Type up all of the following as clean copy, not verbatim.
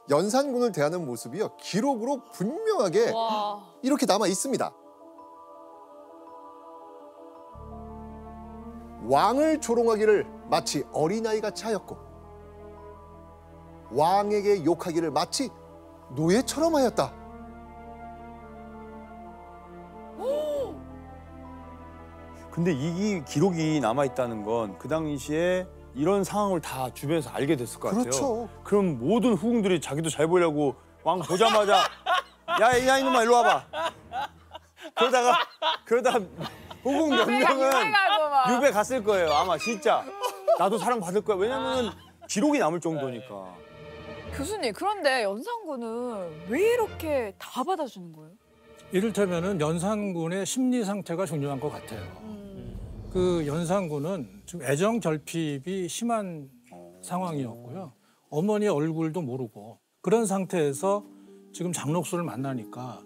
연산군을 대하는 모습이요 기록으로 분명하게 이렇게 남아 있습니다. 왕을 조롱하기를 마치 어린아이같이 하였고 왕에게 욕하기를 마치 노예처럼 하였다. 근데 이 기록이 남아있다는 건 그 당시에 이런 상황을 다 주변에서 알게 됐을 것 같아요. 그렇죠. 그럼 모든 후궁들이 자기도 잘 보려고 왕 보자마자 야 이놈아 일로 와봐. 그러다가 후궁 몇 명은 유배 갔을 거예요. 아마 진짜. 나도 사랑받을 거야. 왜냐면 기록이 남을 정도니까. 교수님, 그런데 연산군은 왜 이렇게 다 받아주는 거예요? 이를테면은 연산군의 심리 상태가 중요한 것 같아요. 그 연산군은 좀 애정 결핍이 심한 상황이었고요. 어머니 얼굴도 모르고 그런 상태에서 지금 장록수를 만나니까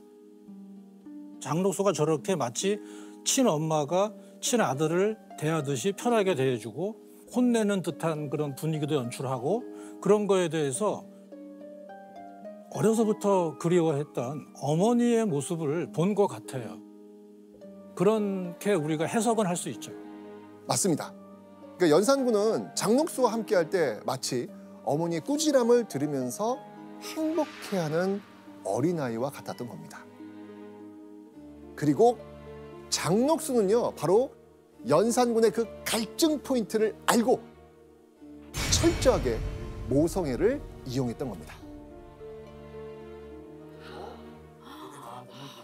장록수가 저렇게 마치 친엄마가 친아들을 대하듯이 편하게 대해주고 혼내는 듯한 그런 분위기도 연출하고 그런 거에 대해서 어려서부터 그리워했던 어머니의 모습을 본 것 같아요. 그렇게 우리가 해석은 할 수 있죠. 맞습니다. 그러니까 연산군은 장록수와 함께할 때 마치 어머니의 꾸지람을 들으면서 행복해하는 어린아이와 같았던 겁니다. 그리고 장록수는요, 바로 연산군의 그 갈증 포인트를 알고 철저하게 모성애를 이용했던 겁니다.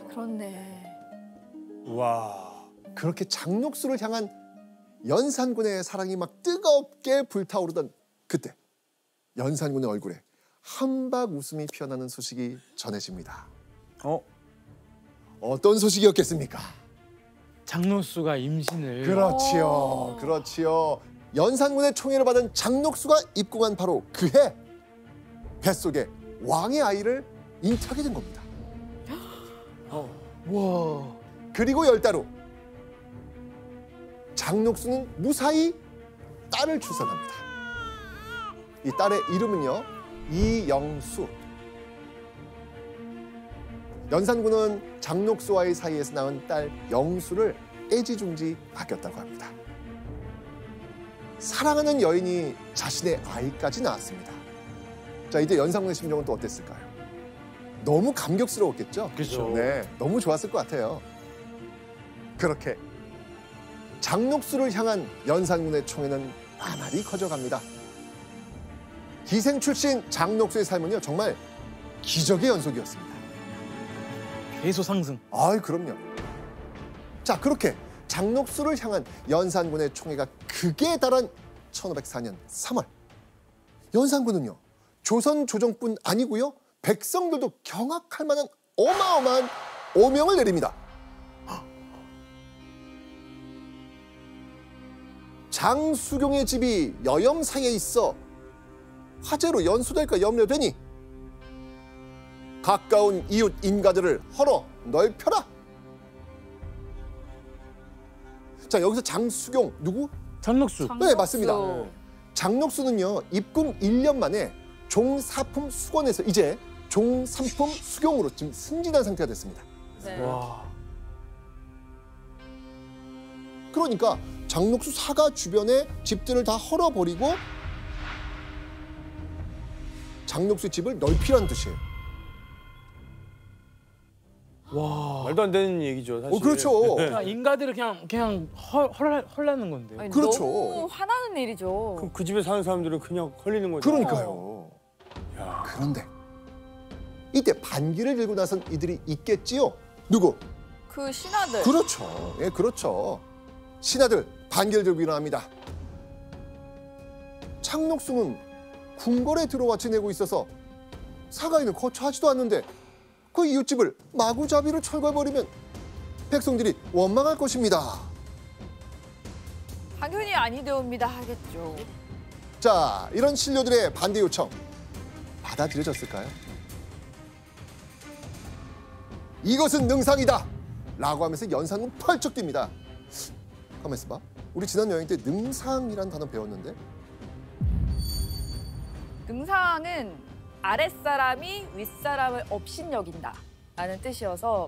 그렇네. 와. 그렇게 장록수를 향한 연산군의 사랑이 막 뜨겁게 불타오르던 그때 연산군의 얼굴에 한박 웃음이 피어나는 소식이 전해집니다. 어떤 소식이었겠습니까? 장록수가 임신을. 그렇지요. 그렇지요. 연산군의 총애를 받은 장록수가 입궁한 바로 그해 뱃속에 왕의 아이를 잉태하게 된 겁니다. 와. 그리고 10달 후 장록수는 무사히 딸을 출산합니다. 이 딸의 이름은요, 이영수. 연산군은 장록수와의 사이에서 낳은 딸 영수를 애지중지 아꼈다고 합니다. 사랑하는 여인이 자신의 아이까지 낳았습니다. 자, 이때 연산군의 심정은 또 어땠을까요? 너무 감격스러웠겠죠? 그렇죠. 네, 너무 좋았을 것 같아요. 그렇게 장록수를 향한 연산군의 총애는 나날이 커져갑니다. 기생 출신 장록수의 삶은요, 정말 기적의 연속이었습니다. 계속 상승. 아이, 그럼요. 자, 그렇게 장록수를 향한 연산군의 총애가 극에 달한 1504년 3월. 연산군은요, 조선 조정뿐 아니고요, 백성들도 경악할 만한 어마어마한 오명을 내립니다. 장수경의 집이 여염사에 있어 화재로 연소될까 염려되니 가까운 이웃 인가들을 헐어 넓혀라. 자, 여기서 장수경 누구? 장록수. 네, 맞습니다. 장록수는요, 입궁 1년 만에 종사품 수건에서 이제 종삼품 수경으로 지금 승진한 상태가 됐습니다. 네. 와. 그러니까 장록수 사가 주변의 집들을 다 헐어버리고 장록수 집을 넓히라는 뜻이에요. 와. 말도 안 되는 얘기죠, 사실. 그렇죠. 그냥 인가들을 그냥 헐라는 건데. 아니, 그렇죠. 너무 화나는 일이죠. 그럼 그 집에 사는 사람들은 그냥 헐리는 거죠. 그러니까요. 야. 그런데 이때 반기를 들고 나선 이들이 있겠지요. 누구? 그 신하들. 그렇죠. 예, 그렇죠. 신하들 반기를 들고 일어납니다. 장록수는 궁궐에 들어와 지내고 있어서 사가인을 거처하지도 않는데 그 이웃집을 마구잡이로 철거해버리면 백성들이 원망할 것입니다. 당연히 아니되옵니다 하겠죠. 자, 이런 신료들의 반대 요청 받아들여졌을까요? 이것은 능상이다! 라고 하면서 연산군 펄쩍 뜁니다. 가만 있어봐. 우리 지난 여행 때 능상이란 단어 배웠는데? 능상은 아랫사람이 윗사람을 업신여긴다 라는 뜻이어서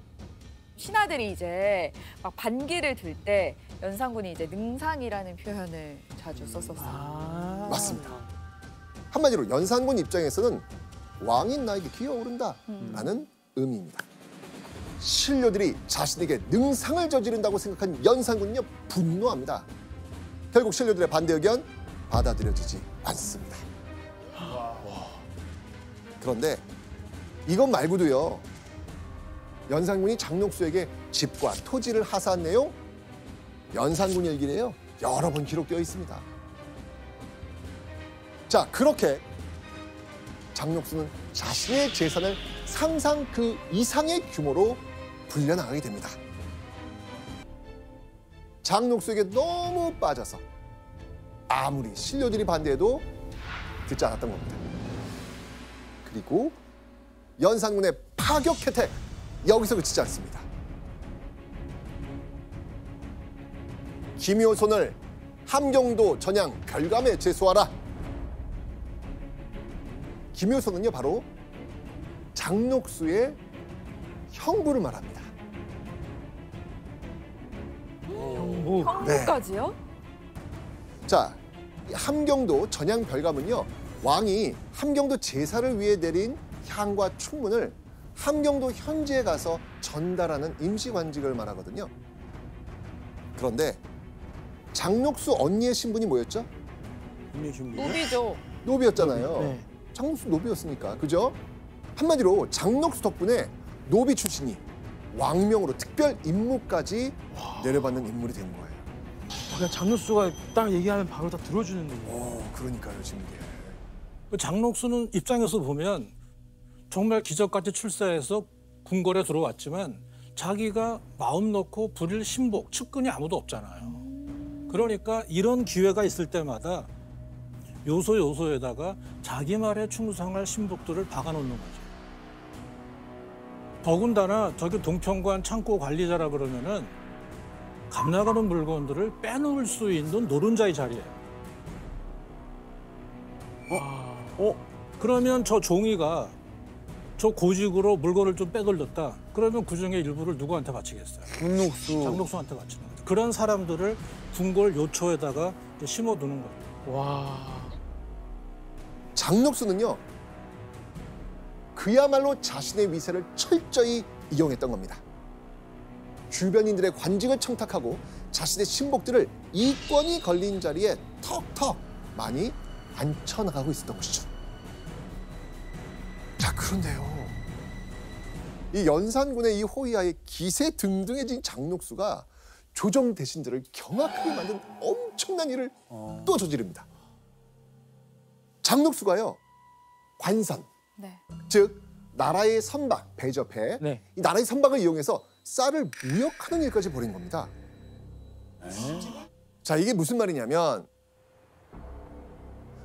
신하들이 이제 막 반기를 들 때 연산군이 이제 능상이라는 표현을 자주 썼었어요. 맞습니다. 한마디로 연산군 입장에서는 왕인 나에게 기어오른다라는 의미입니다. 신료들이 자신에게 능상을 저지른다고 생각한 연산군은요 분노합니다. 결국 신료들의 반대 의견 받아들여지지 않습니다. 그런데 이것 말고도요 연산군이 장녹수에게 집과 토지를 하사한 내용 연산군 일기래요 여러 번 기록되어 있습니다. 자 그렇게 장녹수는 자신의 재산을 상상 그 이상의 규모로 불려나가게 됩니다. 장녹수에게 너무 빠져서 아무리 신료들이 반대해도 듣지 않았던 겁니다. 그리고 연산군의 파격 혜택 여기서 그치지 않습니다. 김효손을 함경도 전양 별감에 제소하라. 김효손은요 바로 장녹수의 형부를 말합니다. 형부. 형부까지요? 자, 함경도 전양 별감은요 왕이 함경도 제사를 위해 내린 향과 충문을 함경도 현지에 가서 전달하는 임시관직을 말하거든요. 그런데 장녹수 언니의 신분이 뭐였죠? 노비죠. 노비였잖아요. 네. 장녹수 노비였으니까, 그죠? 한마디로 장녹수 덕분에 노비 출신이 왕명으로 특별 임무까지 내려받는 인물이 된 거예요. 그냥 장녹수가 딱 얘기하면 바로 다 들어주는 거예요. 그러니까요, 지금 이게. 그 장녹수는 입장에서 보면 정말 기적같이 출세해서 궁궐에 들어왔지만 자기가 마음 놓고 부릴 신복, 측근이 아무도 없잖아요. 그러니까 이런 기회가 있을 때마다 요소요소에다가 자기 말에 충성할 신복들을 박아놓는 거죠. 더군다나 저기 동평관 창고 관리자라 그러면은 값 나가는 물건들을 빼놓을 수 있는 노른자의 자리예요. 그러면 저 종이가 저 고직으로 물건을 좀 빼돌렸다. 그러면 그중에 일부를 누구한테 바치겠어요? 장녹수한테 바치는 거죠. 그런 사람들을 궁궐 요초에다가 심어두는 거예요. 와. 장녹수는요 그야말로 자신의 위세를 철저히 이용했던 겁니다. 주변인들의 관직을 청탁하고 자신의 신복들을 이권이 걸린 자리에 턱턱 많이 앉혀나가고 있었던 것이죠. 자 그런데요 이 연산군의 이 호위하에 기세 등등해진 장녹수가 조정 대신들을 경악하게 만든 엄청난 일을 또 저지릅니다. 장녹수가요 관선 네. 즉 나라의 선박 배접해 네. 이 나라의 선박을 이용해서 쌀을 무역하는 일까지 벌인 겁니다. 자 이게 무슨 말이냐면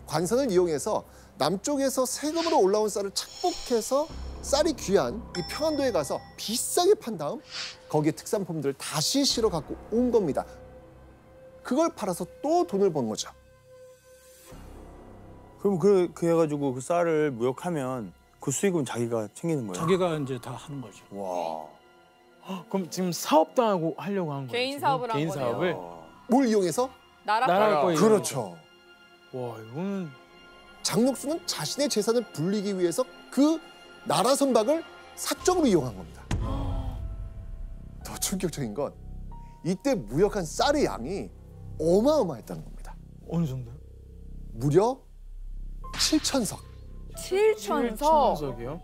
관선을 이용해서 남쪽에서 세금으로 올라온 쌀을 착복해서 쌀이 귀한 이 평안도에 가서 비싸게 판 다음 거기에 특산품들을 다시 실어 갖고 온 겁니다. 그걸 팔아서 또 돈을 번 거죠. 그럼 그 해가지고 그 쌀을 무역하면 그 수익은 자기가 챙기는 거예요? 자기가 이제 다 하는 거죠. 와. 그럼 지금 사업도 하려고 한 거예요? 개인 지금? 사업을 한 개인 거네요. 사업을? 뭘 이용해서? 나라 거예요. 그렇죠. 와, 이거는 장녹수는 자신의 재산을 불리기 위해서 그 나라 선박을 사적으로 이용한 겁니다. 더 충격적인 건 이때 무역한 쌀의 양이 어마어마했다는 겁니다. 어느 정도요? 무려 7,000석. 7,000석. 7,000석이요?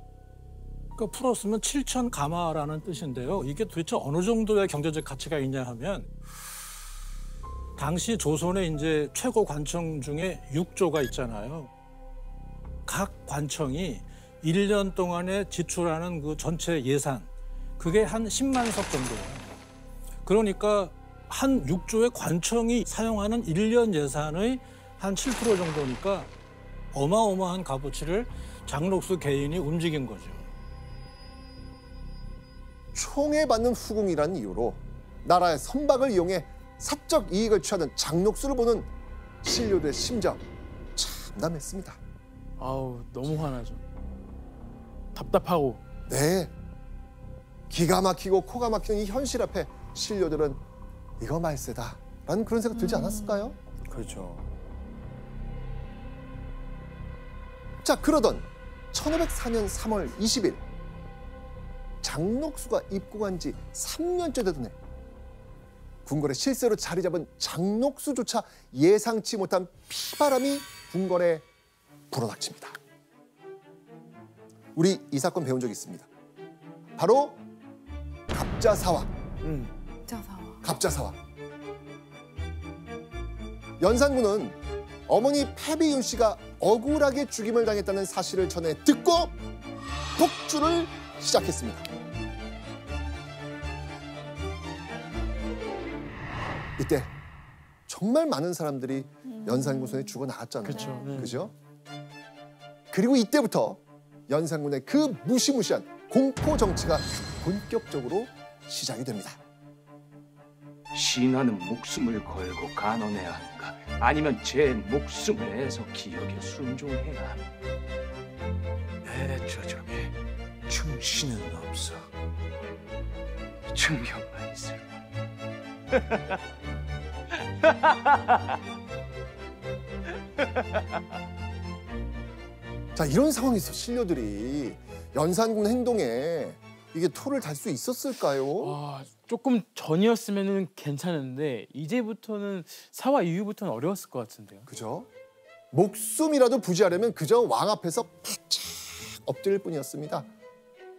그러니까 풀었으면 7천 가마라는 뜻인데요. 이게 도대체 어느 정도의 경제적 가치가 있냐 하면 당시 조선의 이제 최고 관청 중에 6조가 있잖아요. 각 관청이 1년 동안에 지출하는 그 전체 예산 그게 한 10만 석 정도예요. 그러니까 한 6조의 관청이 사용하는 1년 예산의 한 7% 정도니까 어마어마한 값어치를 장녹수 개인이 움직인 거죠. 총애받는 후궁이라는 이유로 나라의 선박을 이용해 사적 이익을 취하는 장녹수를 보는 신료들의 심정 참담했습니다. 아우, 너무 화나죠. 답답하고. 네. 기가 막히고 코가 막히는 이 현실 앞에 신료들은 이거 말세다라는 그런 생각 들지 않았을까요? 그렇죠. 자, 그러던 1504년 3월 20일 장녹수가 입궁한 지 3년째 되던 해 궁궐에 실세로 자리 잡은 장녹수조차 예상치 못한 피바람이 궁궐에 불어닥칩니다. 우리 이 사건 배운 적 있습니다. 바로 갑자사화. 갑자사화. 연산군은 어머니 패비윤 씨가 억울하게 죽임을 당했다는 사실을 전해 듣고 독주를 시작했습니다. 이때 정말 많은 사람들이 연산군 손에 죽어 나갔잖아요. 그렇죠. 그죠? 그리고 이때부터 연산군의 그 무시무시한 공포 정치가 본격적으로 시작이 됩니다. 신하는 목숨을 걸고 간언해야 하는가? 아니면 제 목숨을 내서 기억에 순종해야 하는가? 내 저적에 충신은 없어. 증명만 있을 자, 이런 상황에서 신료들이 연산군 행동에 이게 토를 달 수 있었을까요? 와, 조금 전이었으면은 괜찮은데 이제부터는 사화 이후부터는 어려웠을 것 같은데요. 그죠? 목숨이라도 부지하려면 그저 왕 앞에서 바짝 엎드릴 뿐이었습니다.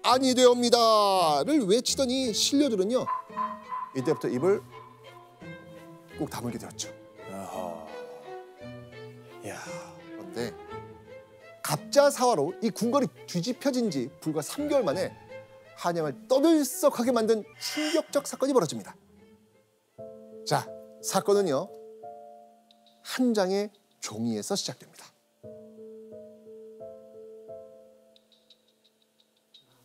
아니 되옵니다를 외치더니 신료들은요 이때부터 입을 꼭 다물게 되었죠. 아하. 야. 그런데 갑자사화로 이 궁궐이 뒤집혀진 지 불과 3개월 만에 한양을 떠들썩하게 만든 충격적 사건이 벌어집니다. 자, 사건은요 한 장의 종이에서 시작됩니다.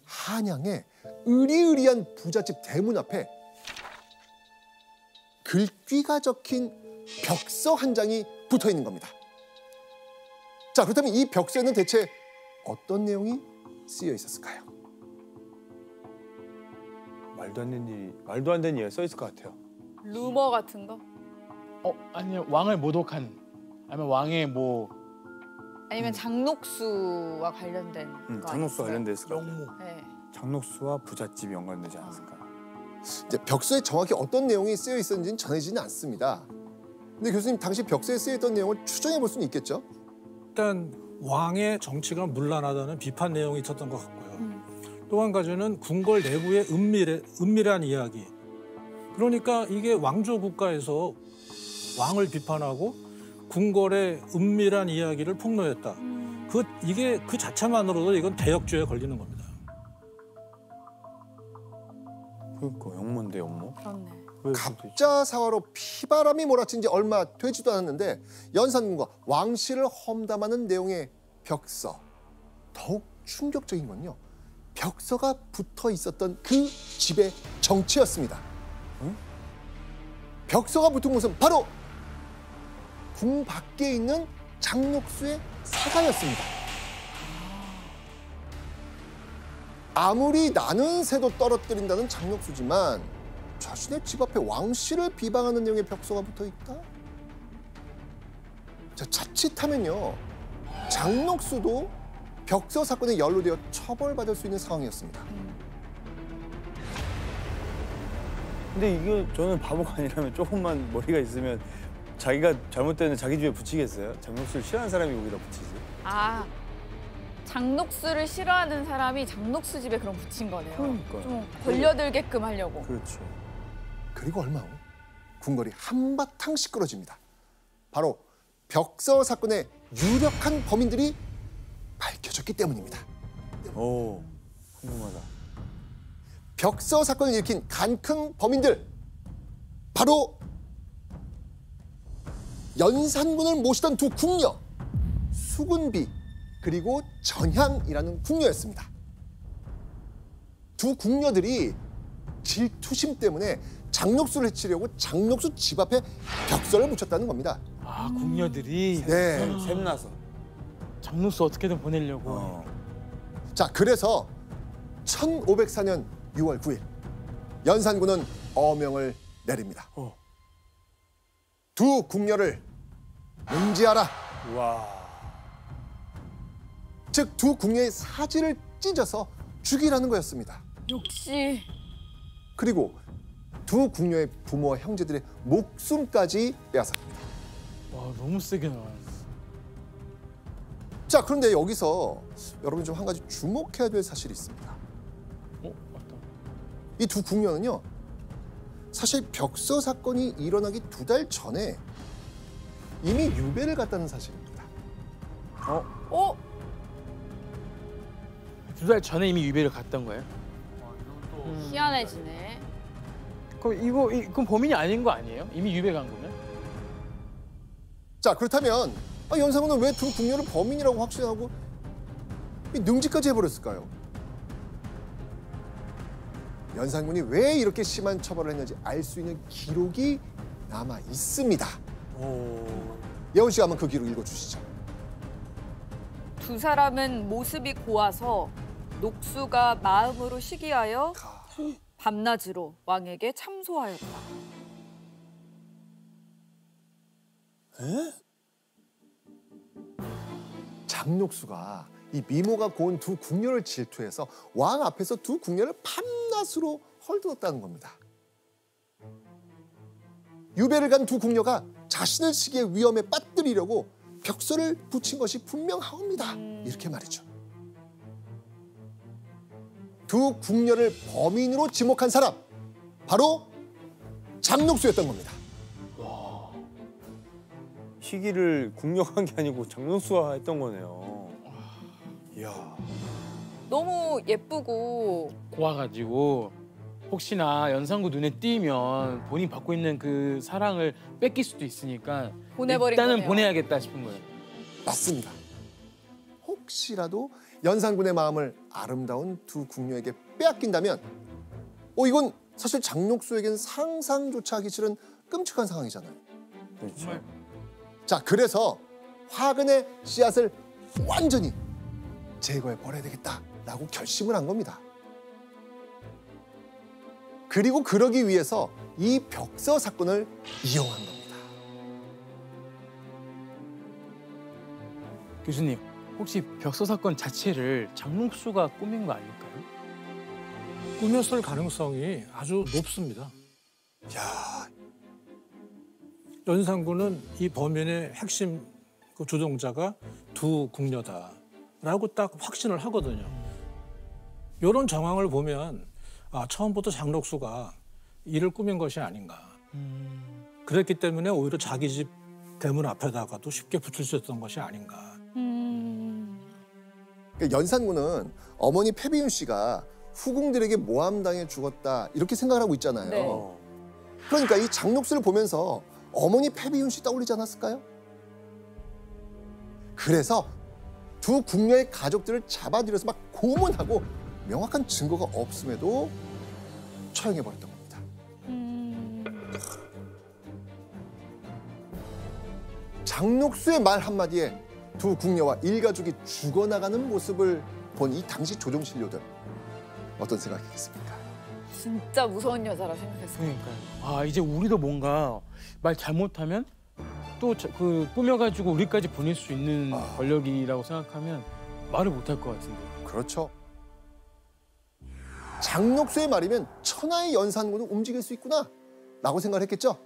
한양의 으리으리한 부잣집 대문 앞에 글귀가 적힌 벽서 한 장이 붙어 있는 겁니다. 자, 그렇다면 이 벽서에는 대체 어떤 내용이 쓰여 있었을까요? 말도 안 되는 일이 써 있을 것 같아요. 루머 같은 거? 아니요, 왕을 모독한, 아니면 왕의 뭐 아니면 장녹수와 관련된 거 장녹수와 아니었어요? 관련돼 있을 것 같아요. 영모. 네. 장녹수와 부잣집이 연관되지 않았을까. 이제 벽서에 정확히 어떤 내용이 쓰여 있었는지는 전해지는 않습니다. 근데 교수님 당시 벽서에 쓰여 있던 내용을 추정해 볼 수는 있겠죠? 일단 왕의 정치가 문란하다는 비판 내용이 있었던 것 같고요. 또 한 가지는 궁궐 내부의 은밀한 이야기. 그러니까 이게 왕조 국가에서 왕을 비판하고 궁궐의 은밀한 이야기를 폭로했다. 이게 그 자체만으로도 이건 대역죄에 걸리는 겁니다. 그러니까 영모인데 영모. 그렇네. 갑자사화로 피바람이 몰아친 지 얼마 되지도 않았는데 연산군과 왕실을 험담하는 내용의 벽서. 더욱 충격적인 건요. 벽서가 붙어 있었던 그 집의 정체였습니다. 벽서가 붙은 곳은 바로 궁 밖에 있는 장녹수의 사가였습니다. 아무리 나는 새도 떨어뜨린다는 장녹수지만 자신의 집 앞에 왕실을 비방하는 내용의 벽서가 붙어 있다? 자, 자칫하면요. 장녹수도 벽서 사건에 연루되어 처벌받을 수 있는 상황이었습니다. 근데 이게 저는 바보가 아니라면 조금만 머리가 있으면 자기가 잘못되는 자기 집에 붙이겠어요? 장녹수를 싫어하는 사람이 거기다 붙이지. 아, 장녹수를 싫어하는 사람이 장녹수 집에 그럼 붙인 거네요. 그러니까요. 좀 걸려들게끔 하려고. 그렇죠. 그리고 얼마 후 궁궐이 한바탕 시끄러집니다. 바로 벽서 사건의 유력한 범인들이 밝혀졌기 때문입니다. 오, 궁금하다. 벽서 사건을 일으킨 간큰 범인들, 바로 연산군을 모시던 두 궁녀, 수군비 그리고 전향이라는 궁녀였습니다. 두 궁녀들이 질투심 때문에 장녹수를 해치려고 장녹수 집 앞에 벽서를 붙였다는 겁니다. 아, 궁녀들이 네. 샘나서. 장녹수 어떻게든 보내려고. 자, 그래서 1504년 6월 9일 연산군은 어명을 내립니다. 두 궁녀를 뭉지하라. 와. 즉 두 궁녀의 사지를 찢어서 죽이라는 거였습니다. 역시 그리고 두 궁녀의 부모와 형제들의 목숨까지 빼앗았습니다. 와 너무 세게 나와요. 자, 그런데 여기서 여러분 좀 한 가지 주목해야 될 사실이 있습니다. 맞다. 이 두 궁녀는요, 사실 벽서 사건이 일어나기 2달 전에 이미 유배를 갔다는 사실입니다. 어? 2달 전에 이미 유배를 갔던 거예요? 희한해지네. 그럼 그럼 범인이 아닌 거 아니에요? 이미 유배 간 거면? 자, 그렇다면 연산군은 왜 두 궁녀를 범인이라고 확신하고 이 능지까지 해버렸을까요? 연산군이 왜 이렇게 심한 처벌을 했는지 알 수 있는 기록이 남아 있습니다. 예원 씨가 한번 그 기록 읽어주시죠. 두 사람은 모습이 고와서 녹수가 마음으로 시기하여 밤낮으로 왕에게 참소하였다. 장녹수가 이 미모가 고운 두 궁녀를 질투해서 왕 앞에서 두 궁녀를 밤낮으로 헐뜯었다는 겁니다. 유배를 간 두 궁녀가 자신을 시기의 위험에 빠뜨리려고 벽서를 붙인 것이 분명하옵니다. 이렇게 말이죠. 두 궁녀를 범인으로 지목한 사람, 바로 장녹수였던 겁니다. 시기를 궁녀가 한 게 아니고 장명수가 했던 거네요. 이야. 너무 예쁘고 고와가지고 혹시나 연산군 눈에 띄면 본인 받고 있는 그 사랑을 뺏길 수도 있으니까 보내버린 일단은 거네요. 보내야겠다 싶은 거예요. 맞습니다. 혹시라도 연산군의 마음을 아름다운 두 궁녀에게 빼앗긴다면 이건 사실 장녹수에겐 상상조차 하기 싫은 끔찍한 상황이잖아요. 그렇죠. 자, 그래서 화근의 씨앗을 완전히 제거해 버려야 되겠다라고 결심을 한 겁니다. 그리고 그러기 위해서 이 벽서 사건을 이용한 겁니다. 교수님, 혹시 벽서 사건 자체를 장녹수가 꾸민 거 아닐까요? 꾸몄을 가능성이 아주 높습니다. 야. 연산군은 이 범인의 핵심 그 주동자가 두 궁녀다라고 딱 확신을 하거든요. 이런 정황을 보면 처음부터 장녹수가 이를 꾸민 것이 아닌가. 그랬기 때문에 오히려 자기 집 대문 앞에다가도 쉽게 붙일 수 있었던 것이 아닌가. 그러니까 연산군은 어머니 패비윤 씨가 후궁들에게 모함당해 죽었다 이렇게 생각을 하고 있잖아요. 네. 그러니까 이 장녹수를 보면서 어머니 패비윤 씨 떠올리지 않았을까요? 그래서 두 궁녀의 가족들을 잡아들여서 막 고문하고 명확한 증거가 없음에도 처형해버렸던 겁니다. 장녹수의 말 한마디에 두 궁녀와 일가족이 죽어나가는 모습을 본 이 당시 조정신료들 어떤 생각이겠습니까? 진짜 무서운 여자라 생각했어요. 그러니까요. 이제 우리도 뭔가 말 잘못하면 또 그 꾸며가지고 우리까지 보낼 수 있는 권력이라고 생각하면 말을 못할 것 같은데. 그렇죠. 장녹수의 말이면 천하의 연산군을 움직일 수 있구나 라고 생각을 했겠죠.